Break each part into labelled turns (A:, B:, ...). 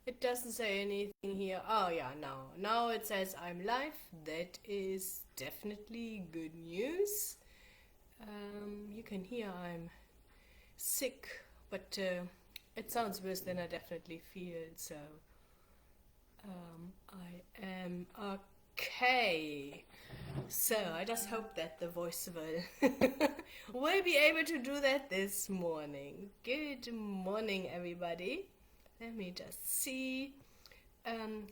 A: It doesn't say anything here. Oh yeah, now it says I'm live. That is definitely good news. You can hear I'm sick, but it sounds worse than I definitely feel. So I am okay. So I just hope that the voice will be able to do that this morning. Good morning, everybody. Let me just see.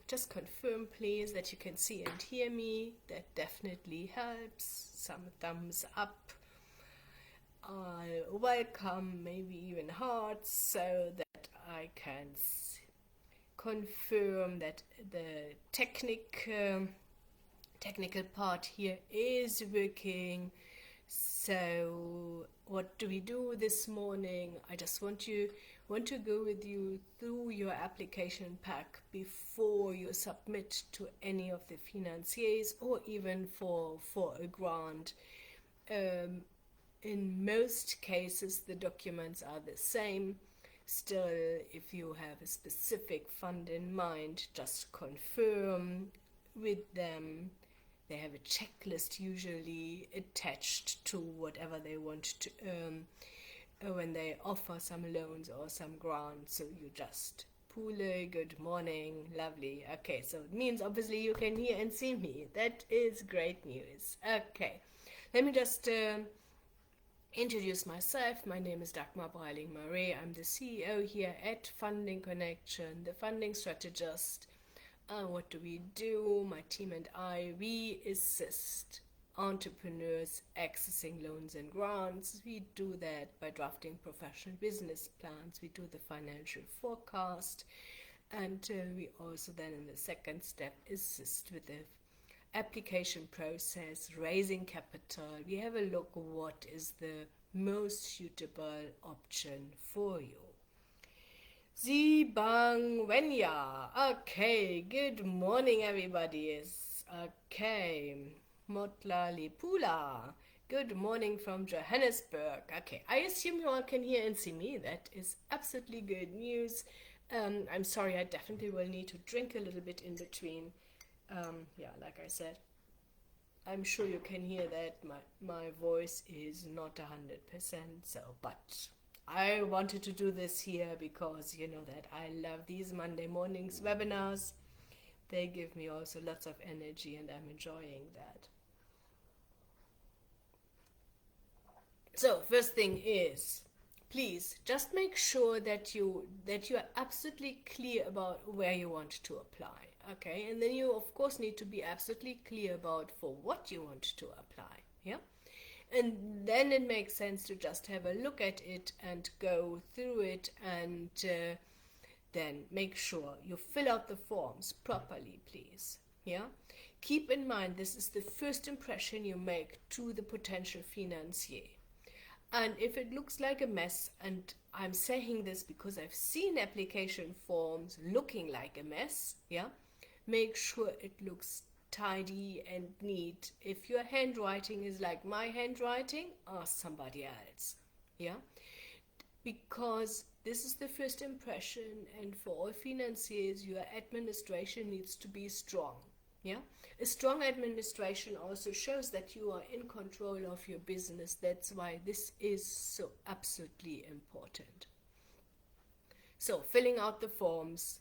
A: Just confirm, please, that you can see and hear me. That definitely helps. Some thumbs up. I welcome, maybe even hearts, so that I can confirm that the technical part here is working. So what do we do this morning? I just want to go with you through your application pack before you submit to any of the financiers or even for a grant. In most cases the documents are the same. Still, if you have a specific fund in mind, just confirm with them. They have a checklist usually attached to whatever they want to when they offer some loans or some grants. So you just Pule, good morning, lovely. Okay, so it means obviously you can hear and see me. That is great news. Okay, let me just introduce myself. My name is Dagmar Breiling-Marie. I'm the CEO here at Funding Connection, the funding strategist. What do we do? My team and I, we assist entrepreneurs accessing loans and grants. We do that by drafting professional business plans. We do the financial forecast. And we also then in the second step assist with the application process, raising capital. We have a look what is the most suitable option for you. Zibang Wenya. Okay, good morning everybody. Okay, Motla Lipula. Good morning from Johannesburg. Okay, I assume you all can hear and see me. That is absolutely good news. I'm sorry, I definitely will need to drink a little bit in between. Yeah, like I said, I'm sure you can hear that my voice is not 100%. So, but I wanted to do this here because you know that I love these Monday mornings webinars. They give me also lots of energy, and I'm enjoying that. So, first thing is, please just make sure that you are absolutely clear about where you want to apply. Okay, and then you of course need to be absolutely clear about for what you want to apply. Yeah, and then it makes sense to just have a look at it and go through it, and then make sure you fill out the forms properly, please. Yeah, keep in mind this is the first impression you make to the potential financier. And if it looks like a mess, and I'm saying this because I've seen application forms looking like a mess, yeah, make sure it looks tidy and neat. If your handwriting is like my handwriting, ask somebody else, yeah, because this is the first impression, and for all financiers, your administration needs to be strong. Yeah, a strong administration also shows that you are in control of your business. That's why this is so absolutely important. So, filling out the forms,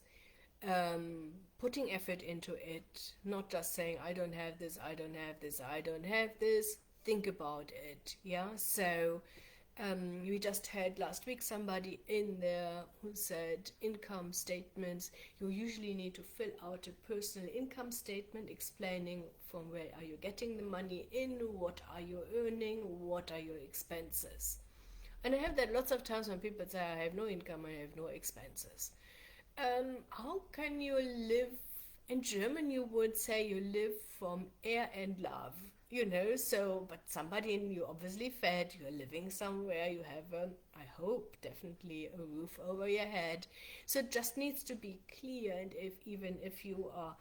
A: putting effort into it, not just saying, I don't have this, I don't have this, I don't have this. Think about it. Yeah, so we just had last week somebody in there who said income statements. You usually need to fill out a personal income statement explaining from where are you getting the money in, what are you earning, what are your expenses. And I have that lots of times when people say, I have no income, I have no expenses. How can you live? In German, you would say you live from air and love, you know. So, but somebody, and you obviously fed, you're living somewhere, you have I hope, definitely a roof over your head. So it just needs to be clear. And even if you are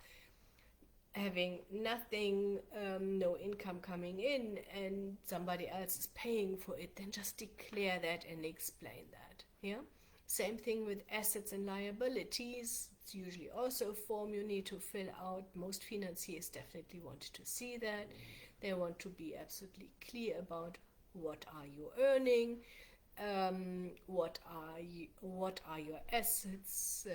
A: having nothing, no income coming in, and somebody else is paying for it, then just declare that and explain that. Yeah. Same thing with assets and liabilities. It's usually also a form you need to fill out. Most financiers definitely want to see that. They want to be absolutely clear about what are you earning, what are your assets,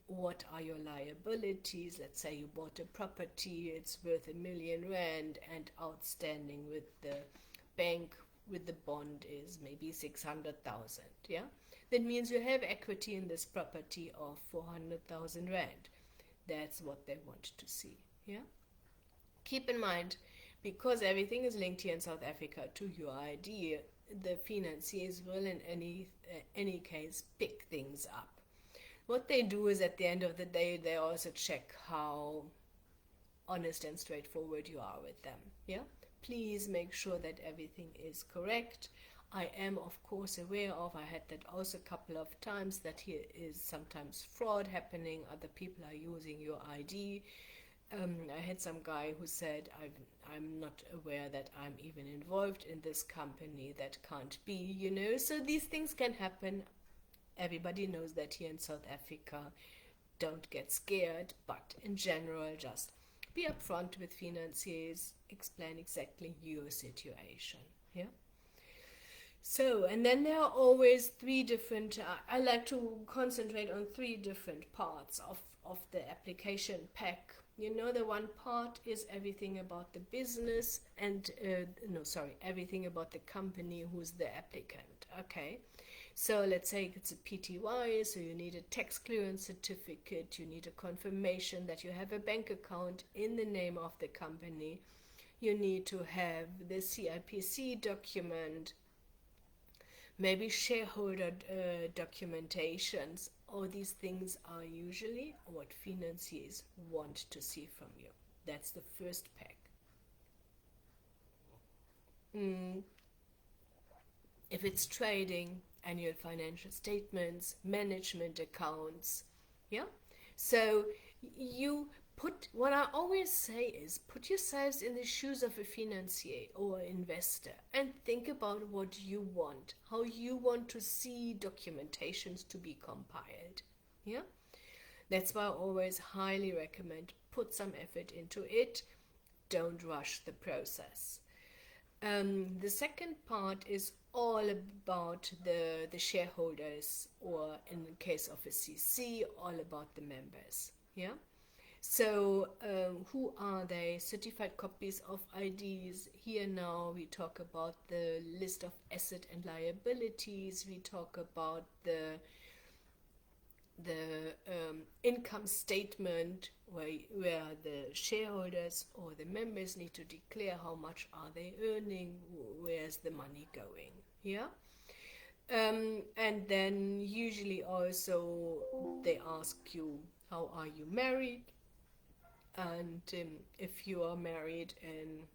A: what are your liabilities. Let's say you bought a property, it's worth R1,000,000 and outstanding with the bank with the bond is maybe 600,000. Yeah, that means you have equity in this property of 400,000 rand. That's what they want to see. Yeah, keep in mind, because everything is linked here in South Africa to your ID, the financiers will in any case pick things up. What they do is at the end of the day, they also check how honest and straightforward you are with them. Yeah, please make sure that everything is correct. I am of course aware of, I had that also a couple of times, that here is sometimes fraud happening. Other people are using your ID. I had some guy who said, I'm not aware that I'm even involved in this company. That can't be, So these things can happen. Everybody knows that here in South Africa. Don't get scared, but in general, just be upfront with financiers, explain exactly your situation. Yeah. So, and then there are always three different, I like to concentrate on three different parts of the application pack. The one part is everything about the business and, everything about the company who's the applicant. Okay. So let's say it's a PTY, so you need a tax clearance certificate, you need a confirmation that you have a bank account in the name of the company, you need to have the CIPC document, maybe shareholder documentations. All these things are usually what financiers want to see from you. That's the first pack. If it's trading, annual financial statements, management accounts, yeah? So what I always say is, put yourselves in the shoes of a financier or investor and think about what you want, how you want to see documentations to be compiled. Yeah? That's why I always highly recommend put some effort into it. Don't rush the process. The second part is all about the shareholders, or in the case of a CC, all about the members. Yeah. So who are they? Certified copies of IDs. Here now we talk about the list of asset and liabilities. We talk about the income statement, where the shareholders or the members need to declare how much are they earning, where's the money going. Yeah. And then usually also they ask you, how are you married? And if you are married, and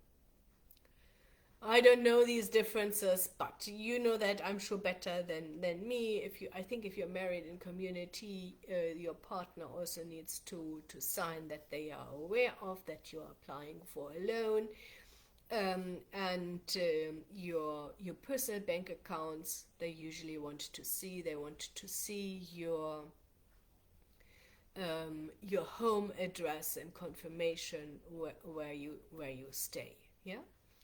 A: I don't know these differences, but you know that, I'm sure, better than me. I think if you're married in community, your partner also needs to sign that they are aware of that you are applying for a loan, and your personal bank accounts. They usually want to see. They want to see your home address and confirmation where you stay. Yeah.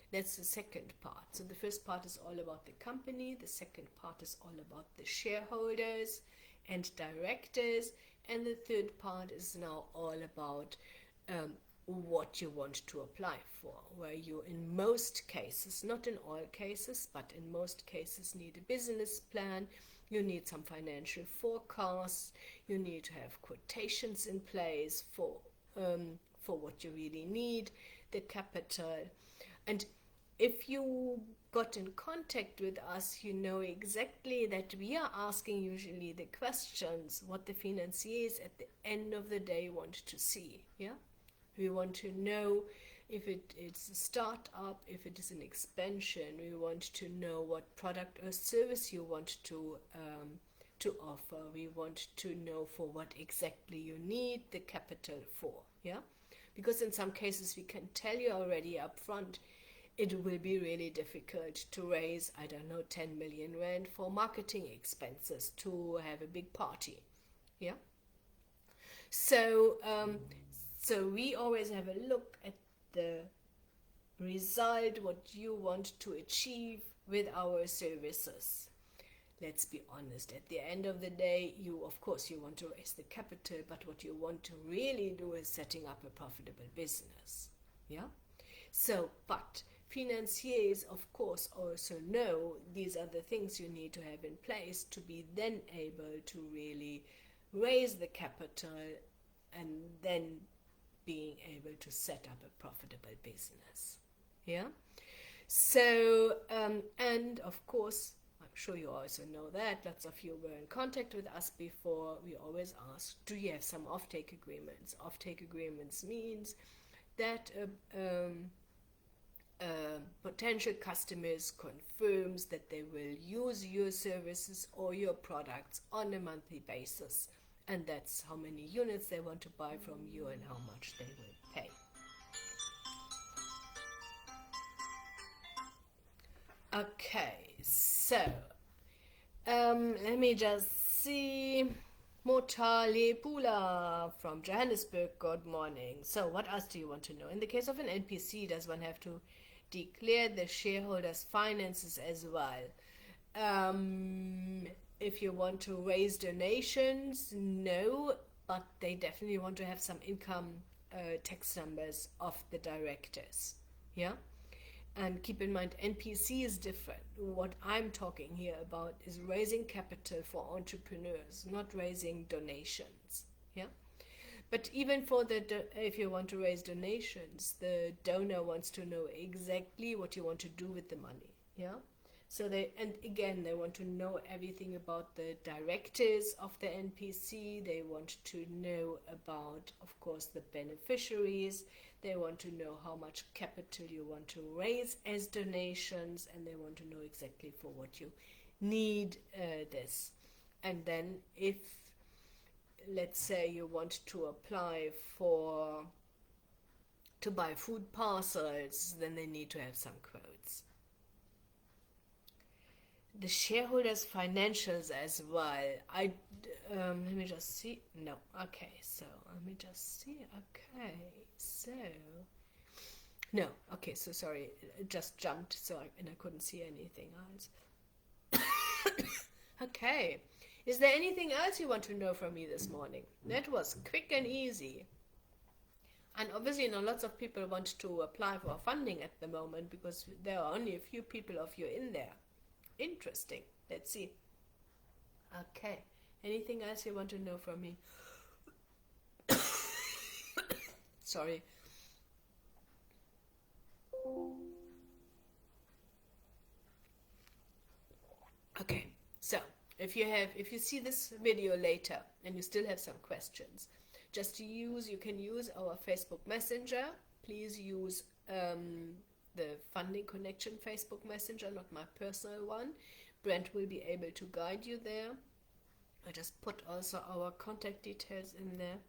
A: That's the second part. So the first part is all about the company. The second part is all about the shareholders and directors. And the third part is now all about what you want to apply for, where you, in most cases, not in all cases, but in most cases, need a business plan. You need some financial forecasts. You need to have quotations in place for what you really need, the capital. And if you got in contact with us, you know exactly that we are asking usually the questions what the financiers at the end of the day want to see. Yeah, we want to know if it's a startup, if it is an expansion. We want to know what product or service you want to offer. We want to know for what exactly you need the capital for. Yeah, because in some cases we can tell you already up front, it will be really difficult to raise, 10 million rand for marketing expenses to have a big party. Yeah. So, so we always have a look at the result, what you want to achieve with our services. Let's be honest, at the end of the day, you, of course, you want to raise the capital, but what you want to really do is setting up a profitable business. Yeah? So, but financiers, of course, also know these are the things you need to have in place to be then able to really raise the capital and then being able to set up a profitable business. Yeah? So, and of course, I'm sure you also know that lots of you were in contact with us before. We always ask, do you have some offtake agreements? Offtake agreements means that potential customers confirms that they will use your services or your products on a monthly basis, and that's how many units they want to buy from you and how much they will pay. Okay, so let me just see. Motale Pula from Johannesburg, good morning. So, what else do you want to know? In the case of an NPC, does one have to declare the shareholders' finances as well? If you want to raise donations, no, but they definitely want to have some income tax numbers of the directors. Yeah? And keep in mind, NPC is different. What I'm talking here about is raising capital for entrepreneurs, not raising donations. Yeah. But even for if you want to raise donations, the donor wants to know exactly what you want to do with the money. Yeah. So and again, they want to know everything about the directors of the NPC. They want to know about, of course, the beneficiaries. They want to know how much capital you want to raise as donations, and they want to know exactly for what you need this. And then if, let's say, you want to apply to buy food parcels, then they need to have some quotes. The shareholders' financials as well. Let me just see. No, okay. So let me just see. Okay, so no, okay. So sorry, it just jumped. So and I couldn't see anything else. Okay. Is there anything else you want to know from me this morning? That was quick and easy. And obviously, lots of people want to apply for funding at the moment because there are only a few people of you in there. Interesting. Let's see. Okay. Anything else you want to know from me? Sorry. Okay. So, if you see this video later and you still have some questions, you can use our Facebook Messenger. Please use the Funding Connection Facebook Messenger, not my personal one. Brent will be able to guide you there. I just put also our contact details in there.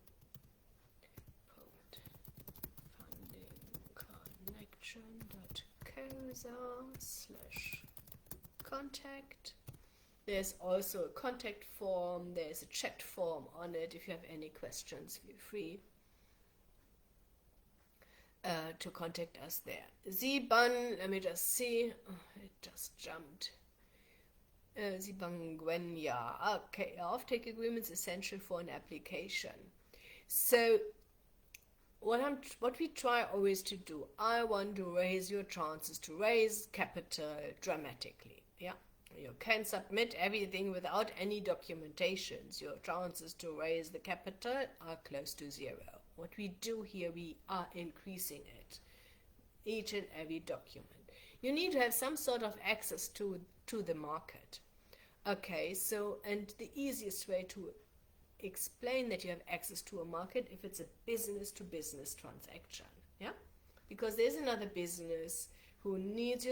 A: fundingconnection.coza/contact. There's also a contact form. There's a chat form on it. If you have any questions, feel free to contact us there. Ziban, let me just see. Oh, it just jumped. Ziban Gwenya. Okay, offtake agreement is essential for an application. So what we try always to do, I want to raise your chances to raise capital dramatically. Yeah. You can submit everything without any documentations. Your chances to raise the capital are close to zero. What we do here, we are increasing it. Each and every document. You need to have some sort of access to the market. Okay, so, and the easiest way to explain that you have access to a market, if it's a business to business transaction. Yeah? Because there's another business who needs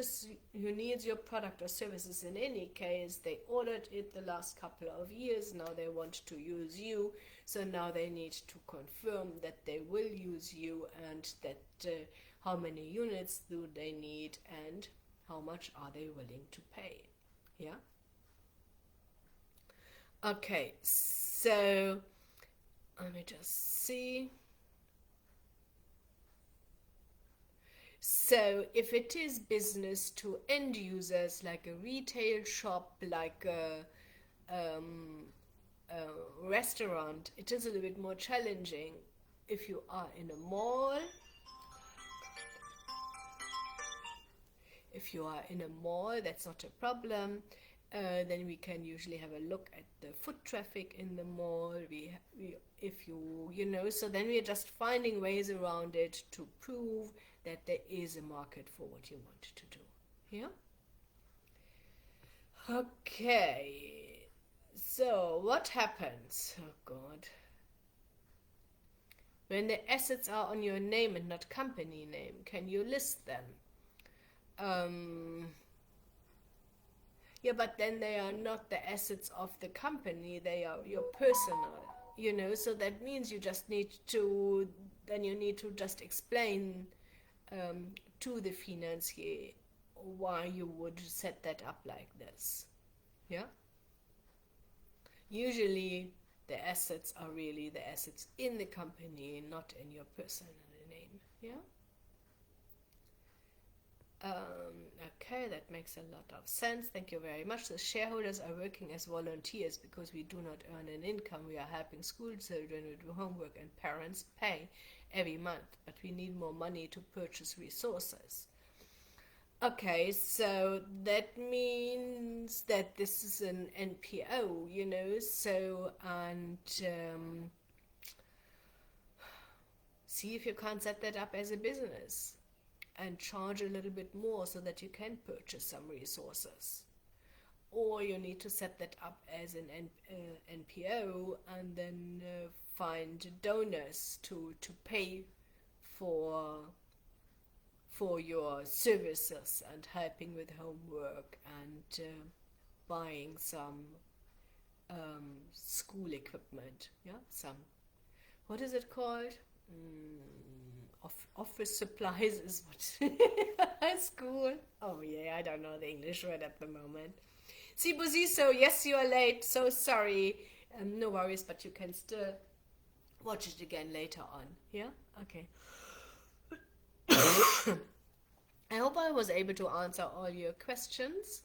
A: your product or services. In any case, they ordered it the last couple of years. Now they want to use you, so now they need to confirm that they will use you, and that how many units do they need and how much are they willing to pay. Yeah. Okay, so Let me just see. So if it is business to end users, like a retail shop, like a restaurant, it is a little bit more challenging. If you are in a mall, if you are in a mall, that's not a problem. Then we can usually have a look at the foot traffic in the mall. If you know, so then we're just finding ways around it to prove that there is a market for what you want to do. Yeah. Okay. So what happens? Oh God. When the assets are on your name and not company name, can you list them? Um, Yeah, but then they are not the assets of the company, they are your personal, so that means you just need to, then you need to just explain to the financier why you would set that up like this. Yeah? Usually the assets are really the assets in the company, not in your personal name. Yeah? Okay, that makes a lot of sense. Thank you very much. The shareholders are working as volunteers because we do not earn an income. We are helping school children who do homework and parents pay every month, but we need more money to purchase resources. Okay, so that means that this is an NPO, so, and see if you can't set that up as a business and charge a little bit more so that you can purchase some resources. Or you need to set that up as an NPO and then find donors to pay for your services and helping with homework and buying some school equipment. Yeah, some, what is it called? Office supplies is what school. Oh yeah, I don't know the English word at the moment. Si so yes, you are late. So sorry. No worries, but you can still watch it again later on. Yeah. Okay. I hope I was able to answer all your questions.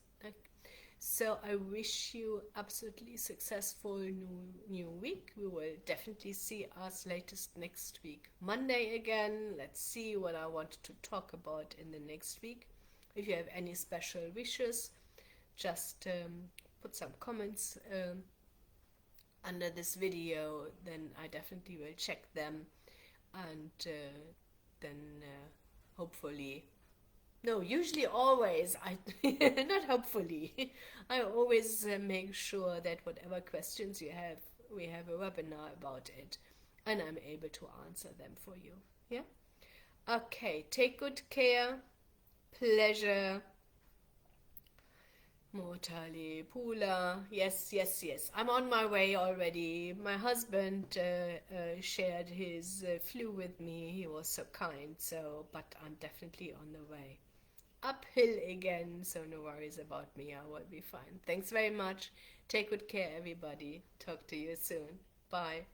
A: So I wish you absolutely successful new week. We will definitely see us latest next week, Monday again. Let's see what I want to talk about in the next week. If you have any special wishes, just put some comments under this video. Then I definitely will check them, and then hopefully, no, usually always, not hopefully, I always make sure that whatever questions you have, we have a webinar about it and I'm able to answer them for you. Yeah? Okay, take good care. Pleasure. Mortali Pula. Yes, yes, yes. I'm on my way already. My husband shared his flu with me. He was so kind, but I'm definitely on the way. Uphill again, so no worries about me. I will be fine. Thanks very much. Take good care, everybody. Talk to you soon. Bye.